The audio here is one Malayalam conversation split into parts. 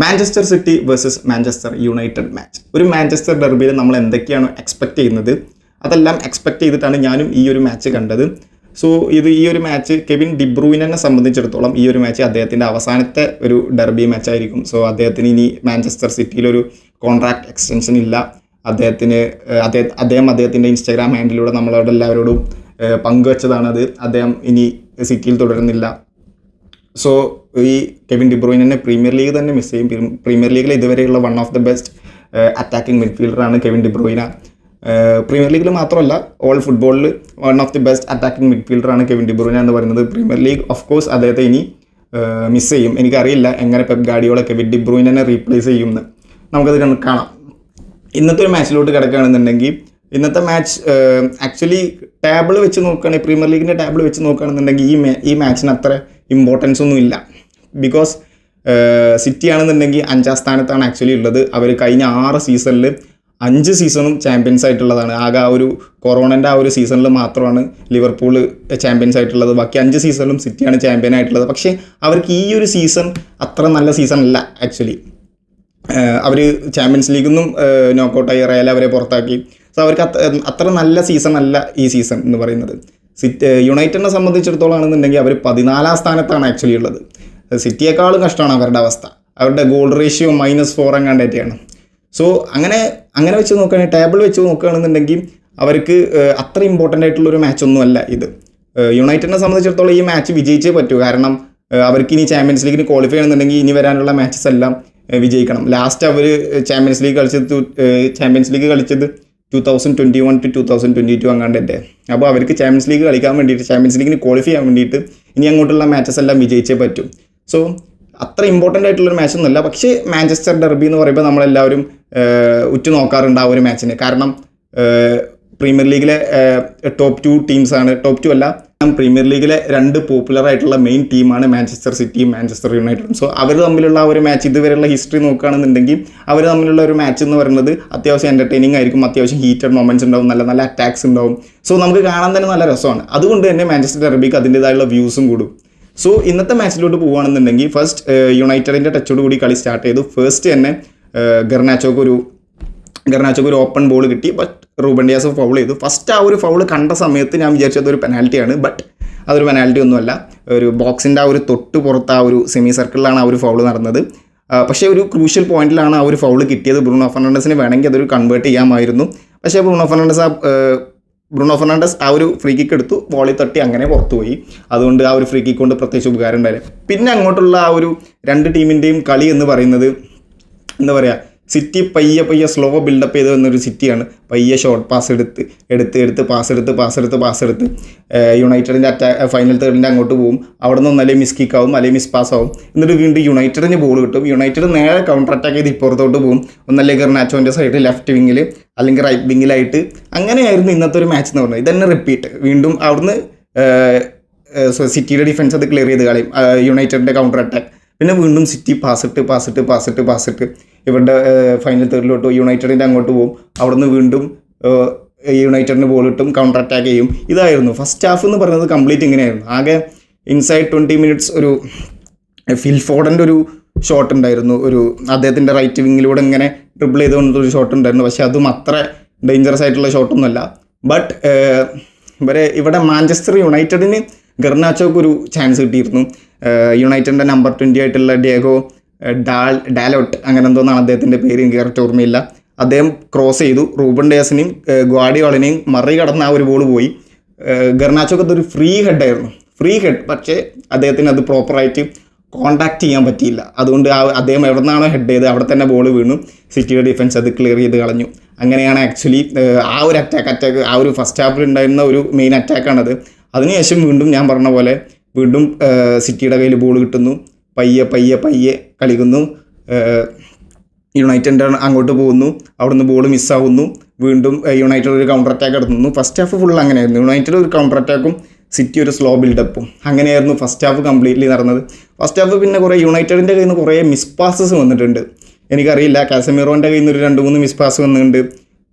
Manchester city versus Manchester United match. ഒരു മാഞ്ചസ്റ്റർ ഡെർബിയിൽ നമ്മൾ എന്തൊക്കെയാണ് എക്സ്പെക്ട് ചെയ്യുന്നത് അതെല്ലാം എക്സ്പെക്ട് ചെയ്തിട്ടാണ് ഞാനും ഈ ഒരു മാച്ച് കണ്ടത്. സോ ഈ ഒരു മാച്ച് കെവിൻ ഡിബ്രൂയിനെ സംബന്ധിച്ചിടത്തോളം ഈ ഒരു മാച്ച് അദ്ദേഹത്തിൻ്റെ അവസാനത്തെ ഒരു ഡെർബി മാച്ചായിരിക്കും. സോ അദ്ദേഹത്തിന് ഇനി മാഞ്ചസ്റ്റർ സിറ്റിയിലൊരു കോൺട്രാക്ട് എക്സ്റ്റൻഷൻ ഇല്ല. അദ്ദേഹത്തിൻ്റെ ഇൻസ്റ്റാഗ്രാം ഹാൻഡിലൂടെ നമ്മളോട് എല്ലാവരോടും പങ്കുവച്ചതാണത്. അദ്ദേഹം ഇനി സിറ്റിയിൽ തുടരുന്നില്ല. സോ ഈ കെവിൻ ഡിബ്രൂയിനെ പ്രീമിയർ ലീഗ് തന്നെ മിസ് ചെയ്യും. പ്രീമിയർ ലീഗിൽ ഇതുവരെയുള്ള one of the best attacking മിഡ്ഫീൽഡറാണ് കെവിൻ ഡിബ്രൂയിന. പ്രീമിയർ ലീഗിൽ മാത്രമല്ല, ഓൾ ഫുട്ബോളിൽ one of the best attacking മിഡ്ഫീൽഡറാണ് കെവിൻ ഡിബ്രൂയിന എന്ന് പറയുന്നത്. പ്രീമിയർ ലീഗ് ഓഫ് കോഴ്സ് അദ്ദേഹത്തെ ഇനി മിസ് ചെയ്യും. എനിക്കറിയില്ല എങ്ങനെ പെപ് ഗാർഡിയോള കെവിൻ ഡിബ്രൂയിനെ റീപ്ലേസ് ചെയ്യുമെന്ന്. നമുക്കത് കാണാം. ഇന്നത്തെ ഒരു മാച്ചിലോട്ട് കിടക്കുകയാണെന്നുണ്ടെങ്കിൽ ഇന്നത്തെ മാച്ച് ആക്ച്വലി ടേബിൾ വെച്ച് നോക്കുകയാണെങ്കിൽ, പ്രീമിയർ ലീഗിൻ്റെ ടേബിൾ വെച്ച് നോക്കുകയാണെന്നുണ്ടെങ്കിൽ ഈ മാച്ചിന് അത്ര ഇമ്പോർട്ടൻസ് ഒന്നും ഇല്ല. ബിക്കോസ് സിറ്റി ആണെന്നുണ്ടെങ്കിൽ 5ാം സ്ഥാനത്താണ് ആക്ച്വലി ഉള്ളത്. അവർ കഴിഞ്ഞ 6 സീസണിൽ 5 സീസണും ചാമ്പ്യൻസ് ആയിട്ടുള്ളതാണ്. ആകെ ആ ഒരു കൊറോണൻ്റെ ആ ഒരു സീസണിൽ മാത്രമാണ് ലിവർപൂൾ ചാമ്പ്യൻസ് ആയിട്ടുള്ളത്. ബാക്കി 5 സീസണിലും സിറ്റിയാണ് ചാമ്പ്യൻ ആയിട്ടുള്ളത്. പക്ഷേ അവർക്ക് ഈ ഒരു സീസൺ അത്ര നല്ല സീസൺ അല്ല. ആക്ച്വലി അവർ ചാമ്പ്യൻസ് ലീഗിൽ നിന്നും നോക്കൗട്ടായി, റയൽ അവരെ പുറത്താക്കി. സോ അവർക്ക് അത്ര നല്ല സീസൺ അല്ല ഈ സീസൺ എന്ന് പറയുന്നത്. യുണൈറ്റഡിനെ സംബന്ധിച്ചിടത്തോളം ആണെന്നുണ്ടെങ്കിൽ അവർ 14ാം സ്ഥാനത്താണ് ആക്ച്വലി ഉള്ളത്. സിറ്റിയേക്കാളും കഷ്ടമാണ് അവരുടെ അവസ്ഥ. അവരുടെ ഗോൾ റേഷ്യോ -4 എങ്ങാണ്ടേറ്റാണ്. സോ അങ്ങനെ വെച്ച് നോക്കുകയാണെങ്കിൽ, ടേബിൾ വെച്ച് നോക്കുകയാണെന്നുണ്ടെങ്കിൽ അവർക്ക് അത്ര ഇമ്പോർട്ടൻ്റ് ആയിട്ടുള്ളൊരു മാച്ചൊന്നുമല്ല ഇത്. യുണൈറ്റഡിനെ സംബന്ധിച്ചിടത്തോളം ഈ മാച്ച് വിജയിച്ചേ പറ്റൂ. കാരണം അവർക്ക് ഇനി ചാമ്പ്യൻസ് ലീഗിന് ക്വാളിഫൈ ചെയ്യുന്നുണ്ടെങ്കിൽ ഇനി വരാനുള്ള മാച്ചസ് എല്ലാം വിജയിക്കണം. ലാസ്റ്റ് അവർ ചാമ്പ്യൻസ് ലീഗ് കളിച്ചത് 2021 to 2022 അങ്ങാണ്ടല്ലേ. അപ്പോൾ അവർക്ക് ചാമ്പ്യൻസ് ലീഗ് കളിക്കാൻ വേണ്ടിയിട്ട്, ചാമ്പ്യൻസ് ലീഗിന് ക്വാളിഫൈ ചെയ്യാൻ വേണ്ടിയിട്ട് ഇനി അങ്ങോട്ടുള്ള മാച്ചസ് എല്ലാം വിജയിച്ചേ പറ്റും. സോ അത്ര ഇമ്പോർട്ടൻ്റ് ആയിട്ടുള്ളൊരു മാച്ചൊന്നുമല്ല. പക്ഷേ മാഞ്ചസ്റ്റർ ഡെർബി എന്ന് പറയുമ്പോൾ നമ്മളെല്ലാവരും ഉറ്റു നോക്കാറുണ്ട് ആ ഒരു മാച്ചിന്. കാരണം പ്രീമിയർ ലീഗിലെ ടോപ്പ് 2 ടീംസാണ്. ടോപ്പ് 2 അല്ല, പ്രീമിയർ ലീഗിലെ 2 പോപ്പുലർ ആയിട്ടുള്ള മെയിൻ ടീമാണ് മാഞ്ചസ്റ്റർ സിറ്റിയും മാഞ്ചസ്റ്റർ യുണൈറ്റഡും. സോ അവർ തമ്മിലുള്ള ആ ഒരു മാച്ച്, ഇതുവരെയുള്ള ഹിസ്റ്ററി നോക്കുകയാണെന്നുണ്ടെങ്കിൽ അവർ തമ്മിലുള്ള ഒരു മാച്ച് എന്ന് പറയുന്നത് അത്യാവശ്യം എൻ്റർടൈനിങ് ആയിരിക്കും. അത്യാവശ്യം ഹീറ്റഡ് മൊമെൻറ്റ്സ് ഉണ്ടാവും, നല്ല നല്ല അറ്റാക്സ് ഉണ്ടാവും. സോ നമുക്ക് കാണാൻ തന്നെ നല്ല രസമാണ്. അതുകൊണ്ട് തന്നെ മാഞ്ചസ്റ്റർ ഡെർബിക്ക് അതിൻ്റേതായുള്ള വ്യൂസും കൂടും. സോ ഇന്നത്തെ മാച്ചിലോട്ട് പോകുകയാണെന്നുണ്ടെങ്കിൽ ഫസ്റ്റ് യുണൈറ്റഡിൻ്റെ ടച്ചോട് കൂടി കളി സ്റ്റാർട്ട് ചെയ്തു. ഫസ്റ്റ് തന്നെ ഗർനാച്ചോക്ക് ഒരു ഓപ്പൺ ബോൾ കിട്ടി. ബട്ട് റൂബൻ ഡിയാസ് ഫൗൾ ചെയ്തു. ഫസ്റ്റ് ആ ഒരു ഫൗൾ കണ്ട സമയത്ത് ഞാൻ വിചാരിച്ചത് ഒരു പെനാൽറ്റിയാണ്. ബട്ട് അതൊരു പെനാൽറ്റി ഒന്നുമല്ല. ഒരു ബോക്സിൻ്റെ ആ ഒരു തൊട്ട് പുറത്ത് ആ ഒരു സെമി സർക്കിളിലാണ് ആ ഒരു ഫൗൾ നടന്നത്. പക്ഷേ ഒരു ക്രൂഷ്യൽ പോയിന്റിലാണ് ആ ഒരു ഫൗൾ കിട്ടിയത്. ബ്രൂണോ ഫെർണാണ്ടസിന് വേണമെങ്കിൽ അതൊരു കൺവേർട്ട് ചെയ്യാമായിരുന്നു. പക്ഷേ ബ്രൂണോ ഫെർണാണ്ടസ് ആ ഒരു ഫ്രീ കിക്ക് എടുത്തു, ബോളിൽ തട്ടി അങ്ങനെ പുറത്തുപോയി. അതുകൊണ്ട് ആ ഒരു ഫ്രീ കിക്ക് കൊണ്ട് പ്രത്യേകിച്ച് ഉപകാരം ഉണ്ടായില്ല. പിന്നെ അങ്ങോട്ടുള്ള ആ ഒരു 2 ടീമിൻ്റെയും കളി എന്ന് പറയുന്നത് എന്താ പറയുക, സിറ്റി പയ്യെ സ്ലോ ബിൽഡപ്പ് ചെയ്ത് വന്നൊരു സിറ്റിയാണ്. പയ്യെ ഷോർട്ട് പാസ് എടുത്ത് പാസ് എടുത്ത് യുണൈറ്റഡിൻ്റെ ഫൈനൽ തേർഡിൻ്റെ അങ്ങോട്ട് പോകും. അവിടെ നിന്ന് ഒന്നല്ലേ മിസ് കിക്ക് ആവും, അല്ലെങ്കിൽ മിസ് പാസ് ആവും. എന്നിട്ട് വീണ്ടും യുണൈറ്റഡിന് ബോൾ കിട്ടും. യുണൈറ്റഡ് നേരെ കൗണ്ടർ അറ്റാക്ക് ചെയ്ത് ഇപ്പുറത്തോട്ട് പോകും. ഒന്നല്ലേ ഗർനാച്ചോൻ്റെ സൈഡ് ലെഫ്റ്റ് വിങ്ങിൽ അല്ലെങ്കിൽ റൈറ്റ് വിങ്ങിലായിട്ട്. അങ്ങനെയായിരുന്നു ഇന്നത്തെ ഒരു മാച്ച് എന്ന് പറഞ്ഞത്. ഇതന്നെ റിപ്പീറ്റ്. വീണ്ടും അവിടുന്ന് സിറ്റിയുടെ ഡിഫൻസ് അത് ക്ലിയർ ചെയ്ത് കളയും, യുണൈറ്റഡിൻ്റെ കൗണ്ടർ അറ്റാക്ക്. പിന്നെ വീണ്ടും സിറ്റി പാസിട്ട് ഇവരുടെ ഫൈനൽ തേർഡിലോട്ട് യുണൈറ്റഡിൻ്റെ അങ്ങോട്ട് പോകും. അവിടുന്ന് വീണ്ടും യുണൈറ്റഡിന് ബോൾ കിട്ടും, കൗണ്ടർ അറ്റാക്ക് ചെയ്യും. ഇതായിരുന്നു ഫസ്റ്റ് ഹാഫ് എന്ന് പറയുന്നത്. കംപ്ലീറ്റ് ഇങ്ങനെയായിരുന്നു. ആകെ ഇൻസൈഡ് 20 മിനിറ്റ്സ് ഒരു ഫിൽ ഫോർഡൻ്റെ ഒരു ഷോട്ട് ഉണ്ടായിരുന്നു. ഒരു അദ്ദേഹത്തിൻ്റെ റൈറ്റ് വിങ്ങിലൂടെ ഇങ്ങനെ ഡ്രിബിൾ ചെയ്തുകൊണ്ടൊരു ഷോട്ട് ഉണ്ടായിരുന്നു. പക്ഷേ അതും അത്ര ഡേഞ്ചറസ് ആയിട്ടുള്ള ഷോട്ടൊന്നുമല്ല. ബട്ട് ഇവിടെ മാഞ്ചസ്റ്റർ യുണൈറ്റഡിന് ഗർനാച്ചോക്ക് ഒരു ചാൻസ് കിട്ടിയിരുന്നു. യുണൈറ്റഡിൻ്റെ നമ്പർ 20 ആയിട്ടുള്ള ഡിയേഗോ ഡാലോട്ട് അങ്ങനെ എന്തോന്നാണ് അദ്ദേഹത്തിൻ്റെ പേര്, എനിക്ക് കറക്റ്റ് ഓർമ്മയില്ല. അദ്ദേഹം ക്രോസ് ചെയ്തു. റൂബൻ ഡിയാസിനെയും ഗ്വാർഡിയോളനെയും മറികടന്ന് ആ ഒരു ബോൾ പോയി. ഗർനാച്ചോക്ക് അതൊരു ഫ്രീ ഹെഡായിരുന്നു. പക്ഷേ അദ്ദേഹത്തിന് അത് പ്രോപ്പറായിട്ട് കോണ്ടാക്ട് ചെയ്യാൻ പറ്റിയില്ല. അതുകൊണ്ട് അദ്ദേഹം എവിടെ നിന്നാണോ ഹെഡ് ചെയ്ത് അവിടെ തന്നെ ബോൾ വീണു. സിറ്റിയുടെ ഡിഫൻസ് അത് ക്ലിയർ ചെയ്ത് കളഞ്ഞു. അങ്ങനെയാണ് ആക്ച്വലി ആ ഒരു അറ്റാക്ക് ആ ഒരു ഫസ്റ്റ് ഹാഫിൽ ഉണ്ടായിരുന്ന ഒരു മെയിൻ അറ്റാക്കാണത്. അതിനുശേഷം വീണ്ടും ഞാൻ പറഞ്ഞ പോലെ വീണ്ടും സിറ്റിയുടെ കയ്യിൽ ബോൾ കിട്ടുന്നു. പയ്യെ കളിക്കുന്നു. യുണൈറ്റഡ് അങ്ങോട്ട് പോകുന്നു. അവിടുന്ന് ബോൾ മിസ്സാവുന്നു. വീണ്ടും യുണൈറ്റഡ് ഒരു കൗണ്ടർ അറ്റാക്ക് നടത്തുന്നു. ഫസ്റ്റ് ഹാഫ് ഫുൾ അങ്ങനെയായിരുന്നു. യുണൈറ്റഡ് ഒരു കൗണ്ടർ അറ്റാക്കും സിറ്റി ഒരു സ്ലോ ബിൽഡപ്പും അങ്ങനെയായിരുന്നു ഫസ്റ്റ് ഹാഫ് കംപ്ലീറ്റ്ലി നടന്നത്. ഫസ്റ്റ് ഹാഫ് പിന്നെ കുറേ യുണൈറ്റഡിൻ്റെ കയ്യിൽ നിന്ന് കുറേ മിസ് പാസസ് വന്നിട്ടുണ്ട്. എനിക്കറിയില്ല, കാസമിറോൻ്റെ കയ്യിൽ നിന്ന് ഒരു 2-3 മിസ് പാസ് വന്നിട്ടുണ്ട്.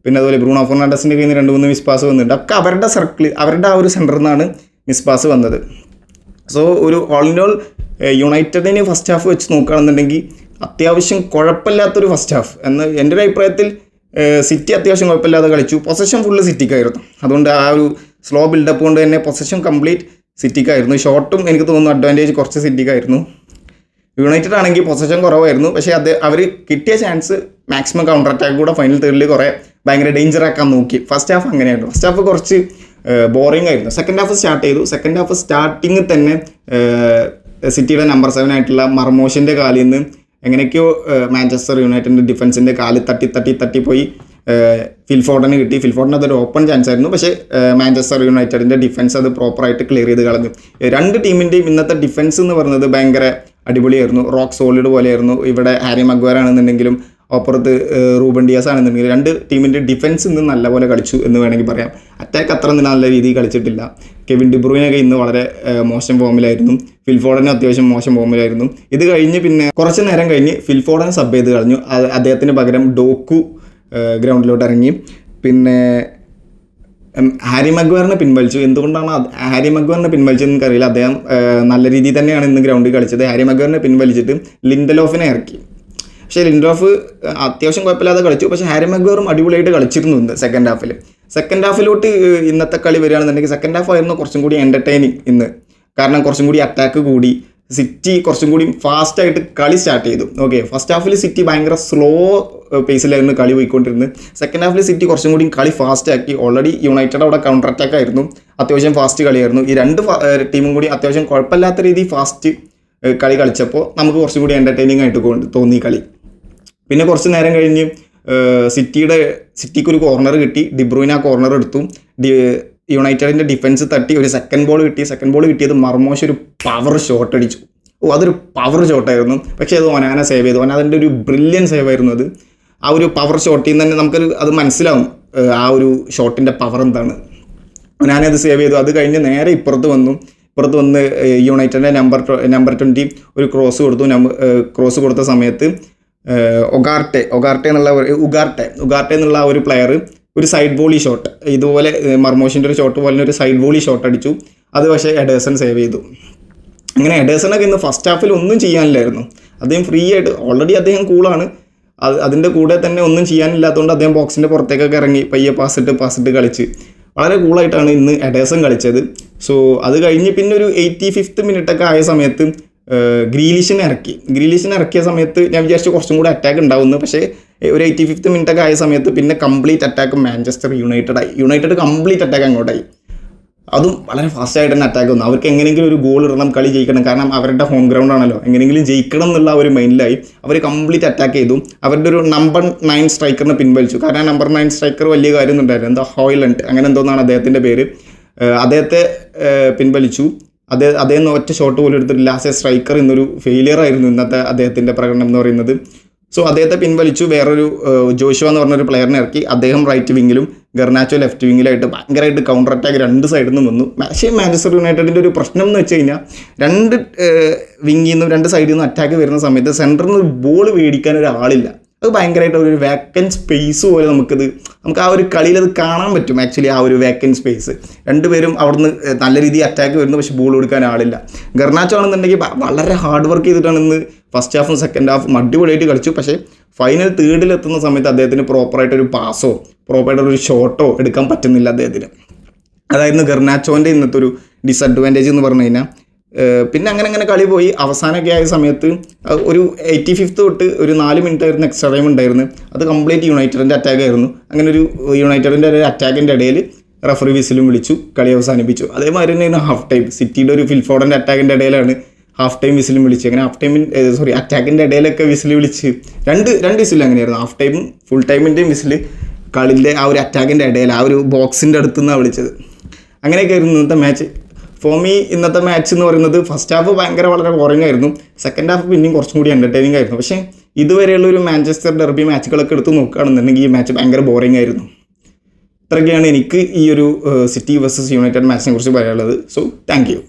പിന്നെ അതുപോലെ ബ്രൂണോ ഫെർണാണ്ടസിൻ്റെ കയ്യിൽ നിന്ന് 2-3 മിസ് പാസ് വന്നിട്ടുണ്ട്. ഒക്കെ അവരുടെ സർക്കിൾ, അവരുടെ ആ ഒരു സെൻറ്ററിൽ നിന്നാണ് മിസ് പാസ് വന്നത്. സോ ഒരു ഓൾ ഇൻ ഓൾ യുണൈറ്റഡിന് ഫസ്റ്റ് ഹാഫ് വെച്ച് നോക്കുകയാണെന്നുണ്ടെങ്കിൽ അത്യാവശ്യം കുഴപ്പമില്ലാത്തൊരു ഫസ്റ്റ് ഹാഫ് എന്ന് എൻ്റെ ഒരു അഭിപ്രായത്തിൽ. സിറ്റി അത്യാവശ്യം കുഴപ്പമില്ലാതെ കളിച്ചു. പൊസഷൻ ഫുള്ള് സിറ്റിക്കായിരുന്നു. അതുകൊണ്ട് ആ ഒരു സ്ലോ ബിൽഡപ്പ് കൊണ്ട് തന്നെ പൊസഷൻ കംപ്ലീറ്റ് സിറ്റിക്കായിരുന്നു. ഷോട്ടും എനിക്ക് തോന്നുന്നു അഡ്വാൻറ്റേജ് കുറച്ച് സിറ്റിക്കായിരുന്നു. യുണൈറ്റഡ് ആണെങ്കിൽ പൊസഷൻ കുറവായിരുന്നു. പക്ഷേ അവർ കിട്ടിയ ചാൻസ് മാക്സിമം കൗണ്ടർ അറ്റാക്ക് കൂടെ ഫൈനൽ തേർഡിൽ കുറേ ഭയങ്കര ഡേഞ്ചർ ആക്കാൻ നോക്കി. ഫസ്റ്റ് ഹാഫ് അങ്ങനെയായിരുന്നു. ഫസ്റ്റ് ഹാഫ് കുറച്ച് ബോറിംഗ് ആയിരുന്നു. സെക്കൻഡ് ഹാഫ് സ്റ്റാർട്ട് ചെയ്തു. സെക്കൻഡ് ഹാഫ് സ്റ്റാർട്ടിങ് തന്നെ സിറ്റിയുടെ നമ്പർ 7 ആയിട്ടുള്ള മർമോഷിൻ്റെ കാലിൽ നിന്ന് എങ്ങനെയൊക്കെയോ മാഞ്ചസ്റ്റർ യുണൈറ്റഡിൻ്റെ ഡിഫൻസിൻ്റെ കാല് തട്ടിപ്പോയി ഫിൽഫോർഡന് കിട്ടി. ഫിൽഫോർഡിന് അതൊരു ഓപ്പൺ ചാൻസ് ആയിരുന്നു. പക്ഷേ മാഞ്ചസ്റ്റർ യുണൈറ്റഡിൻ്റെ ഡിഫൻസ് അത് പ്രോപ്പറായിട്ട് ക്ലിയർ ചെയ്ത് കളഞ്ഞു. രണ്ട് ടീമിൻ്റെയും ഇന്നത്തെ ഡിഫൻസ് എന്ന് പറയുന്നത് ഭയങ്കര അടിപൊളിയായിരുന്നു. റോക്ക് സോളിഡ് പോലെയായിരുന്നു. ഇവിടെ ഹാരി മഗ്വയർ ആണെന്നുണ്ടെങ്കിലും അപ്പുറത്ത് റൂബൻ ഡിയാസ് ആണെന്നുണ്ടെങ്കിലും രണ്ട് ടീമിൻ്റെ ഡിഫൻസ് ഇന്ന് നല്ലപോലെ കളിച്ചു എന്ന് വേണമെങ്കിൽ പറയാം. അറ്റാക്ക് അത്ര നല്ല രീതിയിൽ കളിച്ചിട്ടില്ല. കെവിൻ ഡിബ്രൂയിനൊക്കെ ഇന്ന് വളരെ മോശം ഫോമിലായിരുന്നു. ഫിൽഫോർഡനും അത്യാവശ്യം മോശം ഫോമിലായിരുന്നു. ഇത് കഴിഞ്ഞ് പിന്നെ കുറച്ച് നേരം കഴിഞ്ഞ് ഫിൽഫോർഡനെ സബ് ചെയ്ത് കളഞ്ഞു. അദ്ദേഹത്തിന് പകരം ഡോക്കു ഗ്രൗണ്ടിലോട്ട് ഇറങ്ങി. പിന്നെ ഹാരി മഗ്വയറിനെ പിൻവലിച്ചു. എന്തുകൊണ്ടാണ് ഹാരി മഗ്വയറിനെ പിൻവലിച്ചതെന്ന് എനിക്കറിയില്ല. അദ്ദേഹം നല്ല രീതിയിൽ തന്നെയാണ് ഇന്ന് ഗ്രൗണ്ടിൽ കളിച്ചത്. ഹാരി മഗ്വയറിനെ പിൻവലിച്ചിട്ട് ലിൻഡലോഫിനെ ഇറക്കി. പക്ഷേ ലിൻഡലോഫ് അത്യാവശ്യം കുഴപ്പമില്ലാതെ കളിച്ചു. പക്ഷേ ഹാരി മഗ്വയറും അടിപൊളിയായിട്ട് കളിച്ചിരുന്നു ഇന്ന് സെക്കൻഡ് ഹാഫിൽ. സെക്കൻഡ് ഹാഫിലോട്ട് ഇന്നത്തെ കളി വരികയാണെന്നുണ്ടെങ്കിൽ സെക്കൻഡ് ഹാഫ് ആയിരുന്നു കുറച്ചും കൂടി എൻ്റർടൈനിങ് ഇന്ന്. കാരണം കുറച്ചും കൂടി അറ്റാക്ക് കൂടി. സിറ്റി കുറച്ചും കൂടി ഫാസ്റ്റായിട്ട് കളി സ്റ്റാർട്ട് ചെയ്തു. ഓക്കെ, ഫസ്റ്റ് ഹാഫിൽ സിറ്റി ഭയങ്കര സ്ലോ പേസിലായിരുന്നു കളി പോയിക്കൊണ്ടിരുന്നത്. സെക്കൻഡ് ഹാഫിൽ സിറ്റി കുറച്ചും കൂടി കളി ഫാസ്റ്റാക്കി. ഓൾറെഡി യുണൈറ്റഡ് അവിടെ കൗണ്ടർ അറ്റാക്ക് ആയിരുന്നു. അത്യാവശ്യം ഫാസ്റ്റ് കളിയായിരുന്നു. ഈ രണ്ട് ടീമും കൂടി അത്യാവശ്യം കുഴപ്പമില്ലാത്ത രീതിയിൽ ഫാസ്റ്റ് കളി കളിച്ചപ്പോൾ നമുക്ക് കുറച്ചും കൂടി എൻ്റർടൈനിങ് ആയിട്ട് തോന്നി കളി. പിന്നെ കുറച്ച് നേരം കഴിഞ്ഞ് സിറ്റിക്ക് ഒരു കോർണർ കിട്ടി. ഡിബ്രൂയിൻ ആ കോർണർ എടുത്തു. യുണൈറ്റഡിൻ്റെ ഡിഫൻസ് തട്ടി ഒരു സെക്കൻഡ് ബോൾ കിട്ടി. സെക്കൻഡ് ബോൾ കിട്ടിയത് മർമോശ് ഒരു പവർ ഷോട്ട് അടിച്ചു. അതൊരു പവർ ഷോട്ടായിരുന്നു. പക്ഷേ അത് ഒനാന സേവ് ചെയ്തു. ഒനാനതിൻ്റെ ഒരു ബ്രില്യൻ സേവ് ആയിരുന്നു അത്. ആ ഒരു പവർ ഷോട്ടിൽ നിന്ന് തന്നെ നമുക്കൊരു അത് മനസ്സിലാവും ആ ഒരു ഷോട്ടിൻ്റെ പവർ എന്താണ്. ഒനാന അത് സേവ് ചെയ്തു. അത് കഴിഞ്ഞ് നേരെ ഇപ്പുറത്ത് വന്ന് യുണൈറ്റഡിൻ്റെ നമ്പർ 20 ഒരു ക്രോസ് കൊടുത്ത സമയത്ത് ഉഗാർട്ടെ എന്നുള്ള ഒരു പ്ലെയർ ഒരു സൈഡ് വോളി ഷോട്ട്, ഇതുപോലെ മർമോഷിൻ്റെ ഒരു ഷോട്ട് പോലെ ഒരു സൈഡ് വോളി ഷോട്ട് അടിച്ചു. അത് പക്ഷേ എഡേഴ്സൺ സേവ് ചെയ്തു. അങ്ങനെ എഡേഴ്സണൊക്കെ ഇന്ന് ഫസ്റ്റ് ഹാഫിൽ ഒന്നും ചെയ്യാനില്ലായിരുന്നു. അദ്ദേഹം ഫ്രീ ആയിട്ട് ഓൾറെഡി അദ്ദേഹം കൂളാണ്. അതിൻ്റെ കൂടെ തന്നെ ഒന്നും ചെയ്യാനില്ലാത്തതുകൊണ്ട് അദ്ദേഹം ബോക്സിൻ്റെ പുറത്തേക്കൊക്കെ ഇറങ്ങി പയ്യെ പാസിട്ട് കളിച്ച് വളരെ കൂളായിട്ടാണ് ഇന്ന് എഡേഴ്സൺ കളിച്ചത്. സോ അത് കഴിഞ്ഞ് പിന്നെ ഒരു 85th മിനിറ്റൊക്കെ ആയ സമയത്ത് ഗ്രീലിഷിനെ ഇറക്കിയ സമയത്ത് ഞാൻ വിചാരിച്ചു കുറച്ചും കൂടി അറ്റാക്ക് ഉണ്ടാവുന്നു. പക്ഷേ ഒരു 85th മിനിറ്റൊക്കെ ആയ സമയത്ത് പിന്നെ complete attack Manchester United complete attack അങ്ങോട്ടായി. അതും വളരെ ഫാസ്റ്റായിട്ട് തന്നെ അറ്റാക്ക് വന്നു. അവർക്ക് എങ്ങനെയെങ്കിലും ഒരു ഗോൾ ഇടണം, കളി ജയിക്കണം. കാരണം അവരുടെ ഹോം ഗ്രൗണ്ട് ആണല്ലോ, എങ്ങനെയെങ്കിലും ജയിക്കണം എന്നുള്ള ഒരു മൈൻഡിലായി അവർ കംപ്ലീറ്റ് അറ്റാക്ക് ചെയ്തു. അവരുടെ ഒരു നമ്പർ 9 സ്ട്രൈക്കറിനെ പിൻവലിച്ചു. കാരണം നമ്പർ 9 സ്ട്രൈക്കർ വലിയ കാര്യമൊന്നും ഉണ്ടായിരുന്നു. എന്താ ഹോയ്ലൻഡ് അങ്ങനെ എന്തോന്നാണ് അദ്ദേഹത്തിൻ്റെ പേര്. അദ്ദേഹത്തെ പിൻവലിച്ചു. അദ്ദേഹം ഒറ്റ ഷോട്ട് പോലും എടുത്തിട്ടില്ല. ആസ് എ സ്ട്രൈക്കർ ഇന്നൊരു ഫെയിലിയർ ആയിരുന്നു ഇന്നത്തെ അദ്ദേഹത്തിൻ്റെ പ്രകടനം എന്ന് പറയുന്നത്. സോ അദ്ദേഹത്തെ പിൻവലിച്ചു. വേറൊരു ജോഷുവ എന്ന് പറഞ്ഞൊരു പ്ലെയറിനെ ഇറക്കി. അദ്ദേഹം റൈറ്റ് വിങ്ങിലും ഗർനാച്ചോ ലെഫ്റ്റ് വിങ്ങിലായിട്ട് ഭയങ്കരമായിട്ട് കൗണ്ടർ അറ്റാക്ക് രണ്ട് സൈഡിൽ നിന്നും വന്നു. പക്ഷേ മാഞ്ചസ്റ്റർ യുണൈറ്റഡിൻ്റെ ഒരു പ്രശ്നം എന്ന് വെച്ച് കഴിഞ്ഞാൽ രണ്ട് വിങ്ങിൽ നിന്നും രണ്ട് സൈഡിൽ നിന്നും അറ്റാക്ക് വരുന്ന സമയത്ത് സെൻറ്ററിൽ നിന്ന് ബോൾ മേടിക്കാൻ ഒരാളില്ല. അത് ഭയങ്കരമായിട്ട് ഒരു വേക്കൻറ്റ് സ്പേസ് പോലെ നമുക്ക് ആ ഒരു കളിയിൽ അത് കാണാൻ പറ്റും. ആക്ച്വലി ആ ഒരു വേക്കൻറ്റ് സ്പേസ് രണ്ടുപേരും അവിടുന്ന് നല്ല രീതിയിൽ അറ്റാക്ക് വരുന്നു, പക്ഷേ ബോൾ കൊടുക്കാൻ ആളില്ല. ഗർനാച്ചോ ആണെന്നുണ്ടെങ്കിൽ വളരെ ഹാർഡ് വർക്ക് ചെയ്തിട്ടാണ് ഇന്ന് ഫസ്റ്റ് ഹാഫും സെക്കൻഡ് ഹാഫും അടിപൊളിയായിട്ട് കളിച്ചു. പക്ഷേ ഫൈനൽ തേർഡിലെത്തുന്ന സമയത്ത് അദ്ദേഹത്തിന് പ്രോപ്പറായിട്ടൊരു പാസോ പ്രോപ്പറായിട്ടൊരു ഷോട്ടോ എടുക്കാൻ പറ്റുന്നില്ല അദ്ദേഹത്തിന്. അതായിരുന്നു ഗർനാച്ചോൻ്റെ ഇന്നത്തെ ഒരു ഡിസഡ്വാൻറ്റേജ് എന്ന് പറഞ്ഞു കഴിഞ്ഞാൽ. പിന്നെ അങ്ങനെ കളി പോയി. അവസാനമൊക്കെ ആയ സമയത്ത് ഒരു 85th തൊട്ട് ഒരു 4 മിനിറ്റ് ആയിരുന്നു എക്സ്ട്രാ ടൈം ഉണ്ടായിരുന്നു. അത് കംപ്ലീറ്റ് യുണൈറ്റഡിൻ്റെ അറ്റാക്ക് ആയിരുന്നു. അങ്ങനെ ഒരു യുണൈറ്റഡിൻ്റെ ഒരു അറ്റാക്കിൻ്റെ ഇടയിൽ റഫറി വിസിലും വിളിച്ചു, കളി അവസാനിപ്പിച്ചു. അതേമാതിരി തന്നെയാണ് ഹാഫ് ടൈം. സിറ്റിയുടെ ഒരു ഫിൽഫോർഡിൻ്റെ അറ്റാക്കിൻ്റെ ഇടയിലാണ് ഹാഫ് ടൈം വിസിലും വിളിച്ച്. അങ്ങനെ അറ്റാക്കിൻ്റെ ഇടയിലൊക്കെ വിസിൽ വിളിച്ച് രണ്ട് വിസിലും അങ്ങനെയായിരുന്നു. ഹാഫ് ടൈമും ഫുൾ ടൈമിൻ്റെയും വിസിൽ കളിൻ്റെ ആ ഒരു അറ്റാക്കിൻ്റെ ഇടയിൽ ആ ഒരു ബോക്സിൻ്റെ അടുത്ത് നിന്നാണ് വിളിച്ചത്. അങ്ങനെയൊക്കെ ആയിരുന്നു ഇന്നത്തെ മാച്ച്. ഫോർ മീ ഇന്നത്തെ മാച്ച് എന്ന് പറയുന്നത് ഫസ്റ്റ് ഹാഫ് വളരെ ബോറിംഗ് ആയിരുന്നു. സെക്കൻഡ് ഹാഫ് പിന്നെയും കുറച്ചും കൂടി എൻ്റർടൈനിങ് ആയിരുന്നു. പക്ഷേ ഇതുവരെയുള്ള ഒരു മാഞ്ചസ്റ്റർ ഡെർബി മാച്ചുകളൊക്കെ എടുത്ത് നോക്കുകയാണെന്നുണ്ടെങ്കിൽ ഈ മാച്ച് ഭയങ്കര ബോറിംഗ് ആയിരുന്നു. ഇത്രയൊക്കെയാണ് എനിക്ക് ഈ ഒരു സിറ്റി വേഴ്സസ് യുണൈറ്റഡ് മാച്ചിനെ കുറിച്ച് പറയാനുള്ളത്. So thank you.